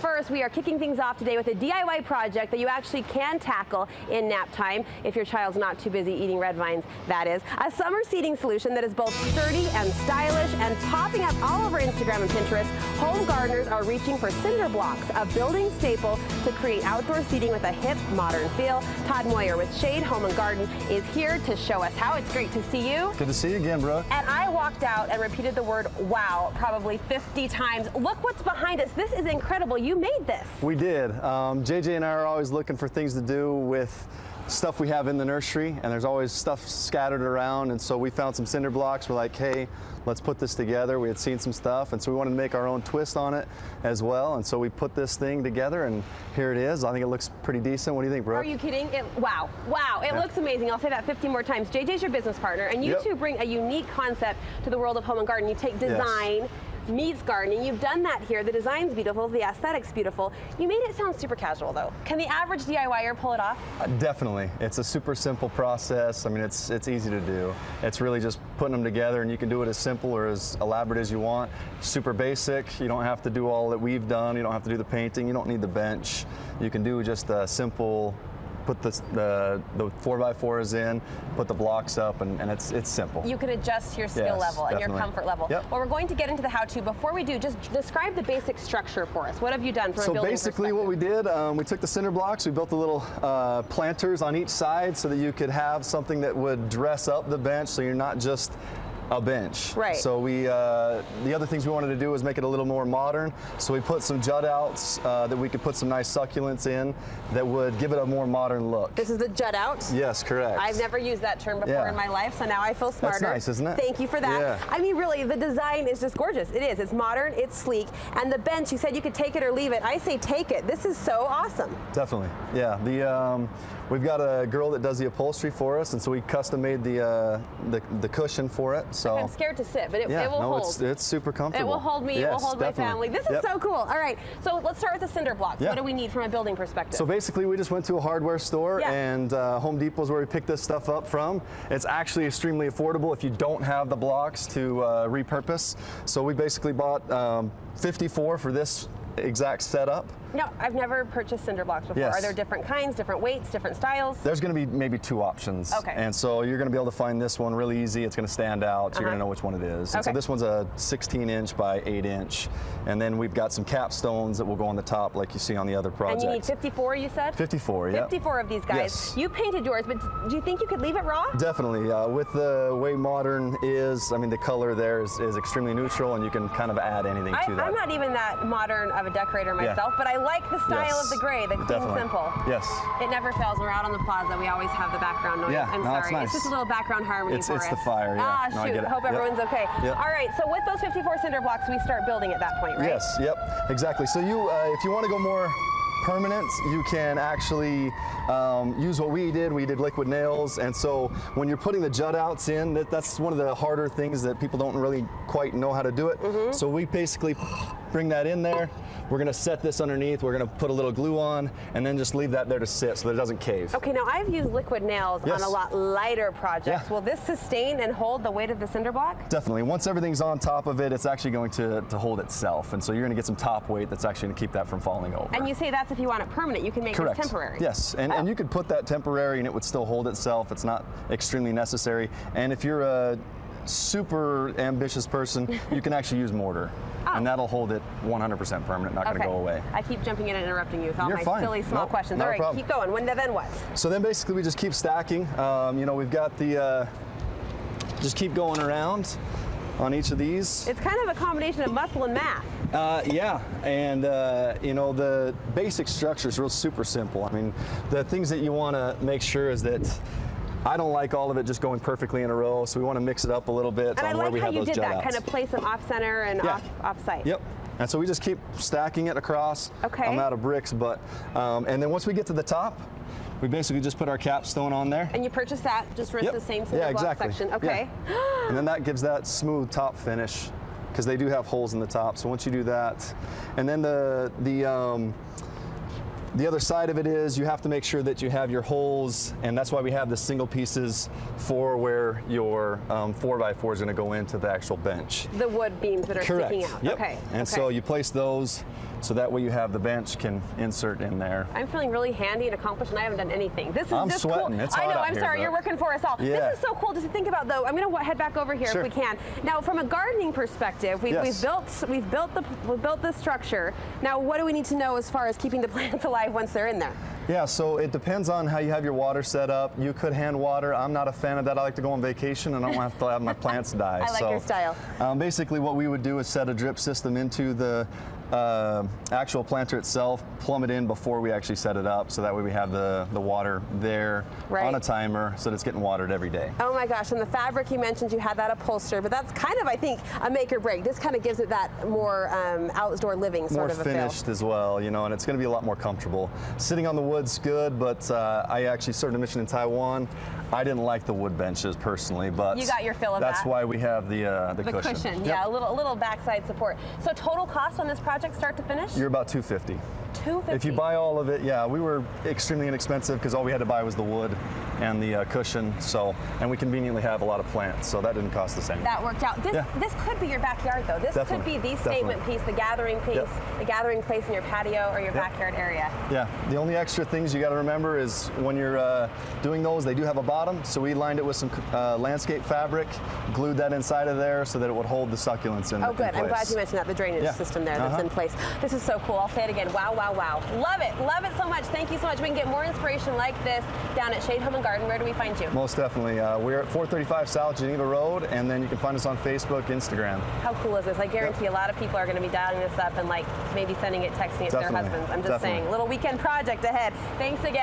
First, we are kicking things off today with a DIY project that you actually can tackle in nap time, if your child's not too busy eating red vines, that is. A summer seating solution that is both sturdy and stylish and popping up all over Instagram and Pinterest. Home gardeners are reaching for cinder blocks, a building staple to create outdoor seating with a hip, modern feel. Todd Moyer with Shade Home and Garden is here to show us how. It's great to see you. Good to see you again, Brooke. And I walked out and repeated the word wow probably 50 times. Look what's behind us. This is incredible. You made this. We did. JJ and I are always looking for things to do with stuff we have in the nursery, and there's always stuff scattered around, and so we found some cinder blocks. We're like, hey, let's put this together. We had seen some stuff, and so we wanted to make our own twist on it as well, and so we put this thing together, and here it is. I think it looks pretty decent. What do you think, Brooke? Are you kidding? Wow. It looks amazing. I'll say that 50 more times. JJ's your business partner, and you two bring a unique concept to the world of home and garden. You take design, meets gardening. You've done that here. The design's beautiful, the aesthetic's beautiful. You made it sound super casual though. Can the average DIYer pull it off? Definitely. It's a super simple process. I mean, it's easy to do. It's really just putting them together, and you can do it as simple or as elaborate as you want. Super basic. You don't have to do all that we've done. You don't have to do the painting. You don't need the bench. You can do just a simple, put the 4x4s in, put the blocks up, and it's simple. You can adjust your skill level and your comfort level. Well, we're going to get into the how-to. Before we do, just describe the basic structure for us. What have you done from a building perspective? So basically what we did, we took the cinder blocks, we built the little planters on each side so that you could have something that would dress up the bench so you're not just a bench. Right. So the other things we wanted to do was make it a little more modern. So we put some jut outs that we could put some nice succulents in that would give it a more modern look. This is the jut out? Yes, correct. I've never used that term before in my life, so now I feel smarter. That's nice, isn't it? Thank you for that. Yeah. I mean, really, the design is just gorgeous. It is. It's modern, it's sleek, and the bench, you said you could take it or leave it. I say take it. This is so awesome. Definitely. Yeah. We've got a girl that does the upholstery for us, and so we custom made the cushion for it. So I'm scared to sit, but it will hold. It's super comfortable. It will hold me. Yes, it will hold my family. This is so cool. All right. So let's start with the cinder blocks. What do we need from a building perspective? So basically, we just went to a hardware store, and Home Depot is where we picked this stuff up from. It's actually extremely affordable if you don't have the blocks to repurpose. So we basically bought 54 for this exact setup. No, I've never purchased cinder blocks before. Are there different kinds, different weights, different styles? There's going to be maybe 2 options. Okay. And so you're going to be able to find this one really easy. It's going to stand out. So you're going to know which one it is. And so this one's a 16-inch by 8-inch. And then we've got some capstones that will go on the top like you see on the other projects. And you need 54, you said? 54, yeah. 54 of these guys. Yes. You painted yours, but do you think you could leave it raw? Definitely. With the way modern is, I mean, the color there is extremely neutral, and you can kind of add anything to that. I'm not even that modern of a decorator myself, but I like the style of the gray, the clean, simple. Yes. It never fails. We're out on the plaza. We always have the background noise. I'm sorry. It's nice. It's just a little background harmony for us. It's the fire, Ah, shoot. I hope everyone's okay. All right, so with those 54 cinder blocks, we start building at that point, right? Yes, exactly. So if you want to go more permanent, you can actually use what we did. We did liquid nails, and so when you're putting the jut outs in, that's one of the harder things that people don't really quite know how to do it. So we basically bring that in there. We're going to set this underneath. We're going to put a little glue on, and then just leave that there to sit so that it doesn't cave. Okay, now I've used liquid nails on a lot lighter projects. Will this sustain and hold the weight of the cinder block? Definitely. Once everything's on top of it, it's actually going to hold itself, and so you're going to get some top weight that's actually going to keep that from falling over. And you say that's if you want it permanent. You can make it temporary. Yes, and you could put that temporary, and it would still hold itself. It's not extremely necessary. And if you're a super ambitious person, you can actually use mortar. And that'll hold it 100% permanent, not going to go away. I keep jumping in and interrupting you with all my silly small questions. All right, keep going. Then what? So then basically we just keep stacking. We've got the, just keep going around on each of these. It's kind of a combination of muscle and math. And the basic structure is real super simple. I mean, the things that you want to make sure is that I don't like all of it just going perfectly in a row, so we want to mix it up a little bit on where we have those jut outs. And I like how you did that, kind of place them off-center and off-site. Yep. And so we just keep stacking it across. Okay. I'm out of bricks, but, and then once we get to the top, we basically just put our capstone on there. And you purchase that, just rinse the same cinder block section. Okay. Yeah. And then that gives that smooth top finish, because they do have holes in the top. So once you do that, and then the other side of it is you have to make sure that you have your holes, and that's why we have the single pieces for where your 4x4 is going to go into the actual bench. The wood beams that are sticking out. Yep. Okay. And so you place those So that way you have the bench can insert in there. I'm feeling really handy and accomplished, and I haven't done anything. This is I'm just sweating. cool. It's I hot know. out I'm here, sorry. but- You're working for us all. Yeah. This is so cool just to think about, though. I'm going to head back over here Sure. if we can. Now, from a gardening perspective, we've built the structure. Now, what do we need to know as far as keeping the plants alive once they're in there? Yeah, so it depends on how you have your water set up. You could hand water. I'm not a fan of that. I like to go on vacation and I don't have to have my plants die. I like your style. Basically what we would do is set a drip system into the actual planter itself, plumb it in before we actually set it up, so that way we have the water there on a timer so that it's getting watered every day. Oh my gosh, and the fabric you mentioned, you had that upholstered, but that's kind of, I think, a make or break. This kind of gives it that more outdoor living sort of a feel. More finished as well, you know, and it's going to be a lot more comfortable. Sitting on the wood's good, but I actually served a mission in Taiwan. I didn't like the wood benches personally, but you got your fill of that's that. why we have the cushion. Cushion, Yep. yeah, a little backside support. So total cost on this project, start to finish? You're about $250. $250. If you buy all of it, yeah, we were extremely inexpensive because all we had to buy was the wood and the cushion. So, and we conveniently have a lot of plants, so that didn't cost the same. That worked out. This could be your backyard, though. This could be the statement piece, the gathering piece, the gathering place in your patio or your backyard area. Yeah. The only extra things you got to remember is when you're doing those, they do have a bottom. So we lined it with some landscape fabric, glued that inside of there so that it would hold the succulents in. Oh, good. In place. I'm glad you mentioned that. The drainage system there that's in place. This is so cool. I'll say it again. Wow, wow, wow. Love it. Love it so much. Thank you so much. We can get more inspiration like this down at Shade Home and Garden. Where do we find you? Most definitely. We're at 435 South Geneva Road, and then you can find us on Facebook, Instagram. How cool is this? I guarantee a lot of people are going to be dialing this up and like maybe sending it, texting it to their husbands. I'm just saying, little weekend project ahead. Thanks again.